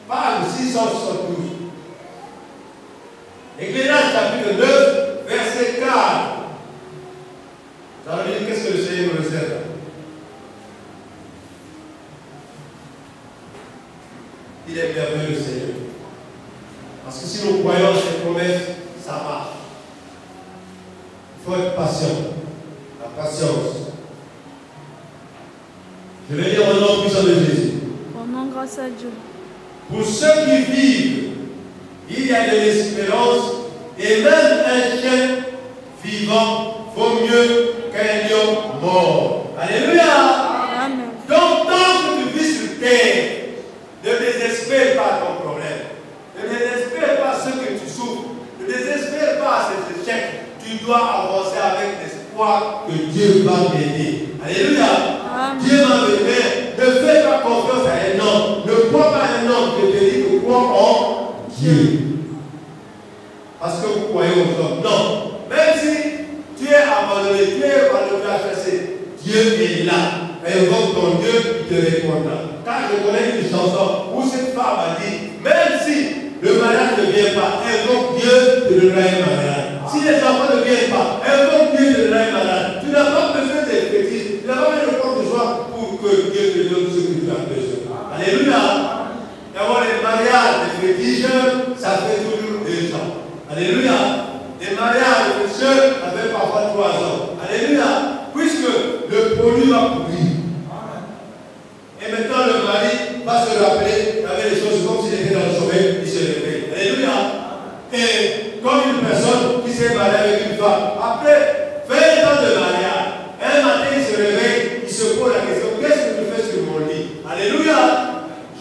Page 672. Ecclésiaste, chapitre 9, verset 4. Ça veut dire qu'est-ce que le Seigneur me réserve? Il est merveilleux, le Seigneur. Parce que si nous croyons à ses promesses, ça marche. Il faut être patient. La patience. Je vais dire au nom puissant de Jésus. Au nom grâce à Dieu. Pour ceux qui vivent, il y a de l'espérance et même un chien vivant vaut mieux qu'un lion mort. Alléluia. Amen. Donc, tant que tu vis sur terre, ne désespère pas ton problème. Ne désespère pas ce que tu souffres. Ne désespère pas ces échecs. Tu dois avancer avec l'espoir que Dieu va m'aider. Alléluia. Amen. Dieu va m'aider. Ne fais pas confiance à un homme. Ne crois pas à un homme. Je te dis que crois en Dieu. Parce que vous croyez aux hommes. Non. Même si tu es abandonné, tu es chassé, Dieu est là. Invoque ton Dieu, il te répondra. Car je connais une chanson où cette femme a dit, même si le mariage ne vient pas, invoque Dieu, te donnera un mariage. Si les enfants ne viennent pas, invoque Dieu, te donnera un mariage. Tu n'as pas besoin des fétiches. Tu n'as pas besoin de quoi que ce soit pour que Dieu te donne ce que tu as besoin. Alléluia. D'avoir les mariages, les fétiches, ça fait toujours 2 ans. Alléluia. Les mariages de sœurs avaient parfois 3 ans. Alléluia. Puisque le produit va pourrir. Et maintenant le mari va se rappeler, il avait les choses comme s'il était dans le sommeil, il se réveille. Alléluia. Et comme une personne qui s'est mariée avec une femme, après 20 ans de mariage, un matin il se réveille, il se pose la question, qu'est-ce que tu fais sur mon lit? Alléluia.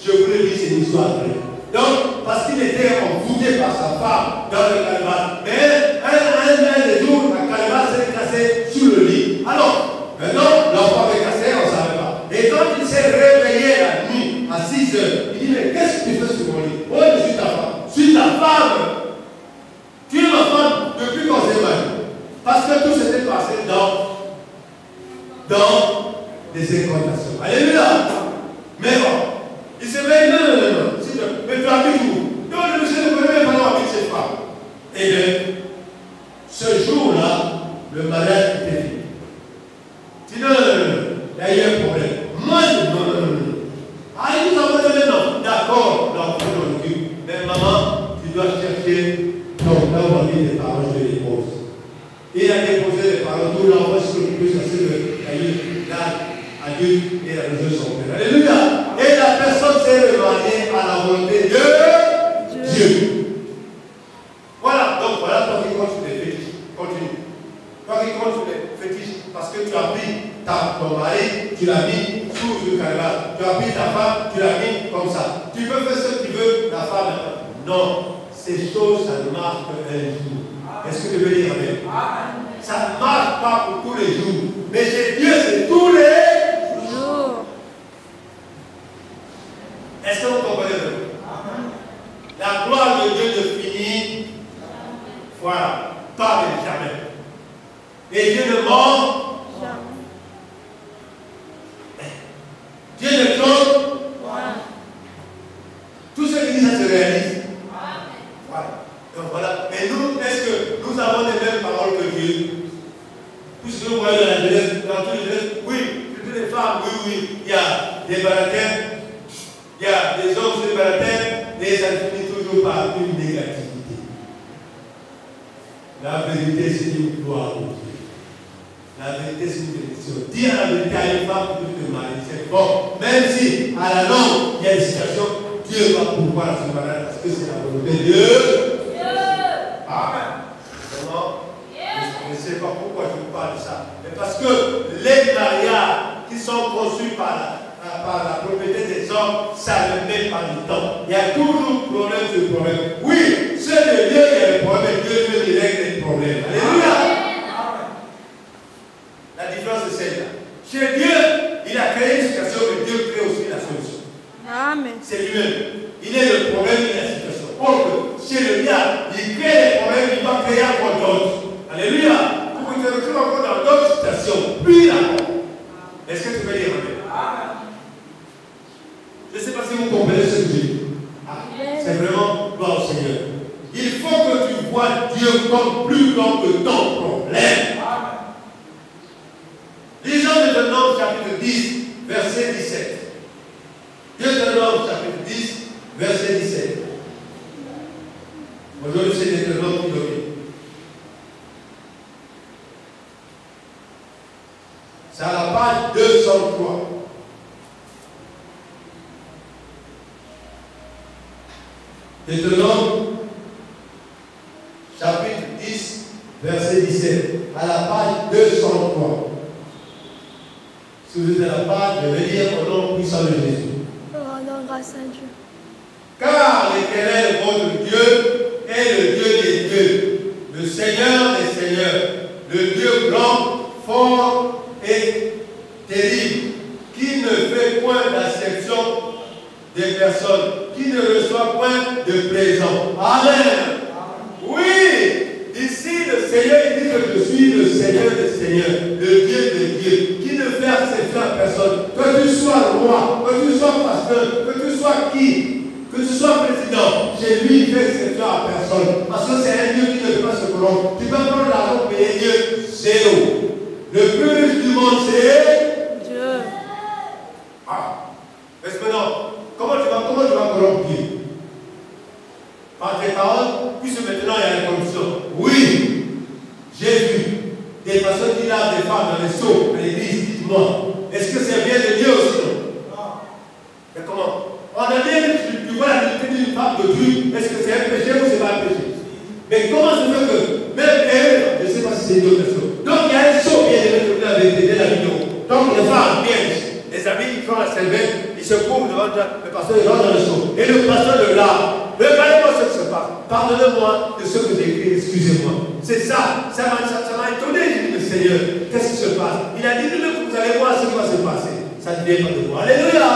Je vous le dis, c'est une histoire vraie. Donc, parce qu'il était envoûté par sa femme dans le calvaire. Mais un des jours, la calvaire s'est cassée sous le lit. Alors, maintenant, l'enfant est cassé, on ne savait pas. Et quand il s'est réveillé la nuit, à 6 heures, il dit, mais qu'est-ce que tu fais sur mon lit? Oh, je suis ta femme. Je suis ta femme. Tu es ma femme depuis qu'on s'est marié. Parce que tout s'était passé dans des incantations. Alléluia. Mais bon, il s'est dit, non. Mais tu habites où? Non, le monsieur ne connaît même pas où habite cette femme. Eh bien, ce jour-là, le mariage était fini. Tu dis non, il y a eu un problème. Moi, non. Ah, nous avons donné non. D'accord, l'enfant nous occupe. Mais maman, tu dois chercher. Non, là où on dit des parents, je les dépose. Il a déposé les parents, tout l'enfant se peut chercher le cahier, l'adulte et la maison son père. Alléluia. Et la personne s'est remariée à la volonté de Dieu. Voilà, donc voilà toi qui compte sur les fétiches. Continue. Toi qui compte sur les fétiches, parce que tu as pris ton mari, tu l'as mis sous le calvaire. Tu as pris ta femme, tu l'as mis comme ça. Tu peux faire ce que tu veux, la femme. Non, ces choses, ça ne marche qu'un jour. Est-ce que tu veux dire amen? Ça ne marche pas pour tous les jours. Mais chez Dieu, c'est tous les jours. Est-ce que vous comprenez? La gloire de Dieu ne finit, voilà, pas de jamais. Et Dieu ne ment jamais. Dieu ne trompe. Tout ce qu'il dit, ça se réalise. Voilà. Donc voilà. Mais nous, est-ce que nous avons les mêmes paroles que Dieu? Puisque nous voyons dans la jeunesse, dans toutes les jeunesses, oui, toutes les femmes, oui, il y a des baratins. Il y a des hommes célibataires et ça finit toujours par une négativité. La vérité, c'est une gloire au Dieu. La vérité, c'est une bénédiction. Dire la vérité à une femme pour te marier, c'est bon. Même si à la longue, il y a une situation, Dieu va pouvoir se marier parce que c'est la volonté de Dieu. Amen. Vraiment, je ne sais pas pourquoi je vous parle de ça. Mais parce que les mariages qui sont conçus par la propriété des hommes, ça ne met pas du temps. Il y a toujours problème sur problème. Oui, c'est de Dieu qui a les problèmes, Dieu veut régler les problèmes. Alléluia. La différence c'est celle-là. Chez Dieu, il a créé une situation, mais Dieu crée aussi la solution. Amen. C'est lui-même. Il est le problème, il est la situation. Or, chez le diable, il crée les problèmes, il va créer encore d'autres. Alléluia. Pour que tu te retrouves encore dans d'autres situations. Puis d'accord. Est-ce que tu peux dire amen? Je ne sais pas si vous comprenez ce que je dis. C'est vraiment gloire au Seigneur. Il faut que tu vois Dieu comme plus grand que ton problème. Lisons Deutéronome chapitre 10, verset 17. Deutéronome chapitre 10, verset 17. Aujourd'hui, c'est Deutéronome qui domine. C'est à la page 203. Deutéronome, chapitre 10, verset 17, à la page 203. Si vous êtes à la part, je vais dire au nom puissant de Jésus. Rendons grâce à Dieu. Car l'Éternel, votre Dieu, est le Dieu des dieux, le Seigneur des seigneurs, le Dieu grand, fort et terrible, qui ne fait point d'acception des personnes, qui ne reçoit point de présent. Amen. Oui, ici le Seigneur, il dit que je suis le Seigneur des seigneurs, le Dieu des dieux, qui ne fait acception à personne. Que tu sois roi, que tu sois pasteur, que tu sois qui, que tu sois président, chez lui, il fait exception à personne. Parce que c'est un Dieu qui ne peut pas se corrompre. Tu peux prendre l'argent pour payer Dieu, zéro. Le plus riche du monde, c'est Dieu. Ah. Est-ce que non? Comment tu vas corrompre Dieu? Par tes paroles, puisque maintenant il y a la corruption. Oui, j'ai vu des personnes qui lavent des femmes dans les seaux à l'église. Dites-moi, est-ce que c'est bien de Dieu aussi? Non. Mais comment? On a dit, tu vois la nudité d'une femme de Dieu, est-ce que c'est un péché ou c'est pas un péché? Mais comment se fait que, même elle, je ne sais pas si c'est une autre personne. Donc il y a un saut qui est de la vérité de la vidéo. Donc les femmes viennent, les amis, ils font la serviette, ils se couvrent devant le pasteur, ils rentrent dans le saut. Et le pasteur le lave. Regardez-moi ce qui se passe. Pardonnez-moi de ce que j'ai écrit, excusez-moi. C'est ça, ça m'a étonné, j'ai dit, le Seigneur, qu'est-ce qui se passe? Il a dit, vous allez voir ce qui va se passer. Ça ne vient pas de moi. Alléluia!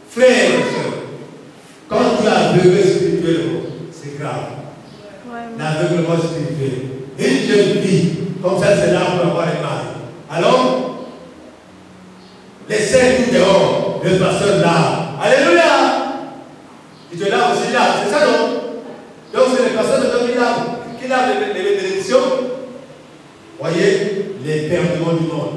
Frères et sœurs, quand tu as aveuglé spirituellement, c'est grave. L'aveuglement spirituel. Une jeune fille, comme ça, c'est là pour avoir les maris. Alors, laissez tout dehors, le pasteur là. Alléluia! Il te lave aussi là, c'est ça non? Donc c'est les personnes qui lavent les bénédictions. Voyez, les perdements du monde.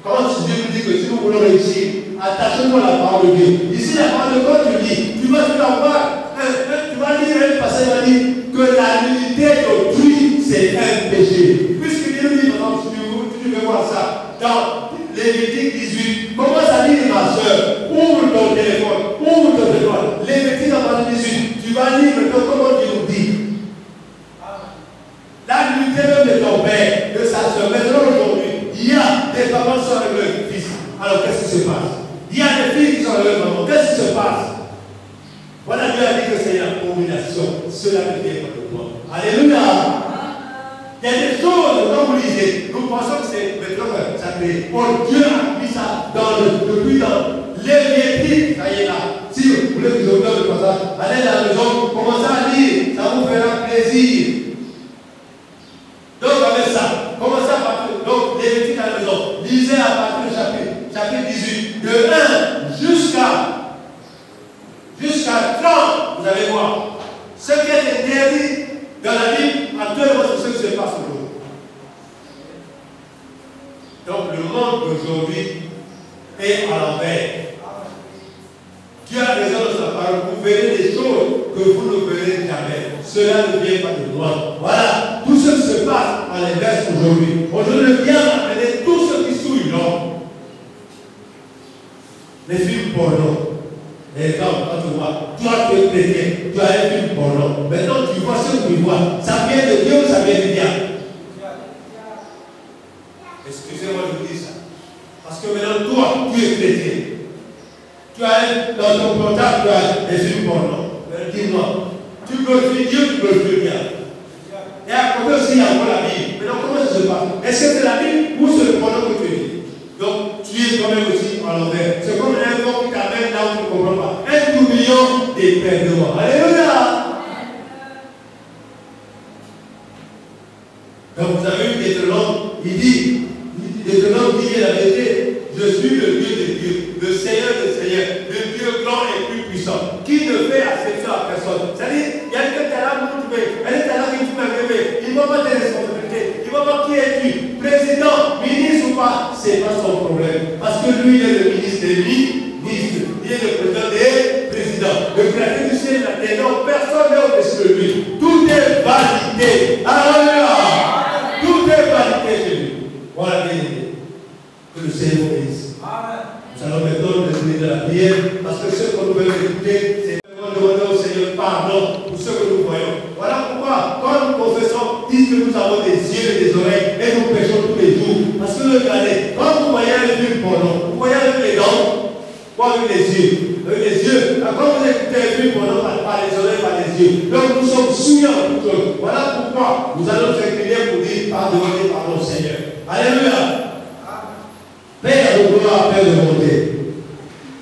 Quand Dieu nous dit que si nous voulons réussir, attachez-nous à la parole de Dieu. Ici, la parole de Dieu, tu dis, tu vas voir, tu vas lire un passage, il va dire que la nudité d'autrui, c'est un péché. Puisque Dieu nous dit, par exemple, tu veux voir ça, dans Lévitique 18, commence à lire ma soeur, ouvre ton téléphone, ouvre ton téléphone. Lévitique à partir 18, tu vas lire maintenant comment Dieu nous dit. La nudité même de ton père, de sa soeur, maintenant aujourd'hui, il y a des parents qui sont avec leur fils. Alors qu'est-ce qui se passe? Il y a des filles qui sont avec leur maman. Qu'est-ce qui se passe? Voilà, Dieu a dit que c'est une abomination. Cela ne vient pas de moi. Alléluia. Il y a des choses, quand vous lisez, nous pensons que c'est maintenant sacré. Oh, Dieu a mis ça depuis dans Lévitique. Ça y est là. Si vous voulez que je vous donne le passage, allez à la maison, commencez à lire. Ça vous fera plaisir. Donc avec ça, commencez à partir. Donc, Lévitique à la maison. Lisez à partir du chapitre 18, de 1 jusqu'à 30, vous allez voir. Ce qui est interdit dans la Bible, actuellement, c'est ce qui se passe aujourd'hui. Donc, le monde d'aujourd'hui est à l'envers. Dieu a raison de sa parole. Vous verrez des choses que vous ne verrez jamais. Cela ne vient pas de moi. Voilà. Tout ce qui se passe à l'inverse aujourd'hui. Aujourd'hui, le bien appelé tout ce qui souille l'homme. Les films porno. Les gens, quand tu vois, toi tu es chrétien, tu as un film porno. Maintenant tu vois ce que tu vois. Ça vient de Dieu ou ça vient du diable? Excusez-moi de vous dire ça. Parce que maintenant toi, tu es chrétien. Tu as dans ton portable, tu as des films porno. Dis-moi, tu glorifies Dieu, tu glorifies le diable. Et à côté aussi, il y a encore la Bible. Maintenant, comment ça se passe? Est-ce que c'est la Bible ou c'est le porno que tu dis? Donc, tu es quand même aussi à l'envers. C'est comme un enfant qui t'amène là où tu ne comprends pas. Un tourbillon d'éperdument. Alléluia! Donc, vous avez vu Deutéronome, il dit la vérité. Je suis le Dieu des dieux, le Seigneur des seigneurs, le Dieu grand et plus puissant, qui ne fait acception à personne. C'est-à-dire, il y a quelqu'un qui est là pour trouver, il y a quelqu'un qui m'a rêvé, il ne va pas tes responsabilités, il ne va pas qui es-tu, président, ministre ou pas, ce n'est pas son problème. Parce que lui, il est le ministre des ministres, il est le président des présidents. Le créateur du ciel, la terre, non, personne n'est au-dessus de lui. Tout est validé. Alléluia! Tout est validé chez lui. Voilà, bien aimé. Que le Seigneur bénisse. Nous allons maintenant nous de la prière, parce que ce que nous voulons écouter, c'est de demander au Seigneur pardon pour ce que nous voyons. Voilà pourquoi, quand nous confessons, dites que nous avons des yeux et des oreilles, et nous péchons tous les jours. Parce que regardez, quand vous voyez un film porno, Jésus. Donc nous sommes soumis en toutes choses. Voilà pourquoi nous allons faire prier pour dire pardon, Seigneur. Alléluia. Père de gloire, Père de bonté.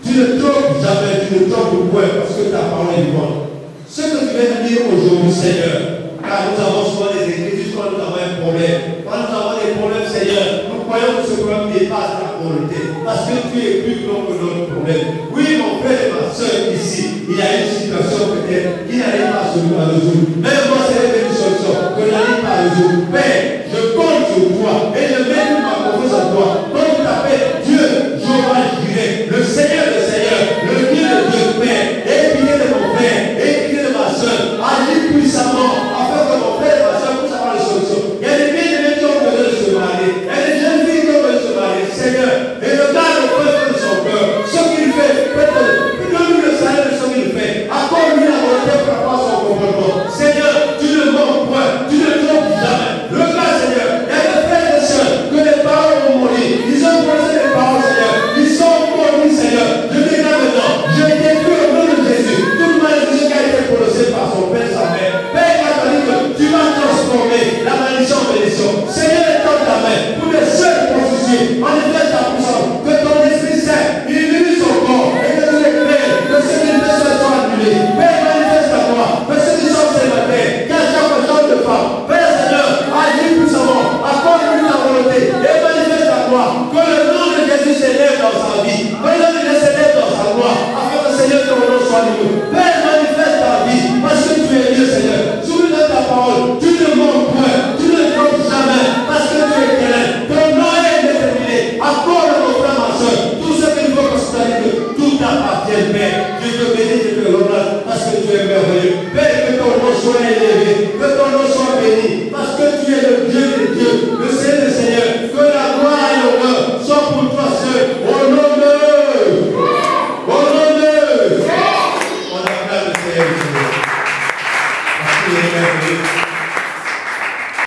Tu ne trompes jamais, tu ne trompes point parce que ta parole est bonne. Ce que tu viens de dire aujourd'hui, Seigneur, car nous avons souvent des écritures quand nous avons un problème. Quand nous avons des problèmes, Seigneur, nous croyons que ce problème dépasse ta volonté. Parce que tu es plus grand que notre problème. Oui, mon frère et ma soeur ici, il y a une situation peut-être qui n'arrive pas à se résoudre. Même moi, c'est une solution que je n'arrive pas à résoudre. Père, je compte sur toi et je mets toute ma confiance en toi. Quand tu t'appelles Dieu, Jéhovah Jireh, le Seigneur des Seigneurs, le Dieu de Dieu, Père, aie pitié de mon frère, aie pitié de ma soeur, agis puissamment afin que mon frère et ma soeur puissent avoir des solutions. Il y a des bien-aimés qui ont besoin de se marier, il y a des jeunes filles qui ont besoin de se marier, Seigneur, et regarde le peuple de son cœur, ce qu'il fait, donne-lui le salaire de ce qu'il fait, accorde-lui la volonté par rapport à son comportement. Seigneur, tu ne mens point, tu ne trompes jamais. Regarde, Seigneur, il y a des frères et des sœurs que les parents ont mourir, ils ont prononcé les paroles, Seigneur, ils sont maudits, Seigneur. Je déclare maintenant, je détruis au nom de Jésus toute malédiction qui a été prononcée par son père et sa mère. Père catholique, tu vas transformer la malédiction en bénédiction. Seigneur, étends ta main pour les seuls processus. En effet,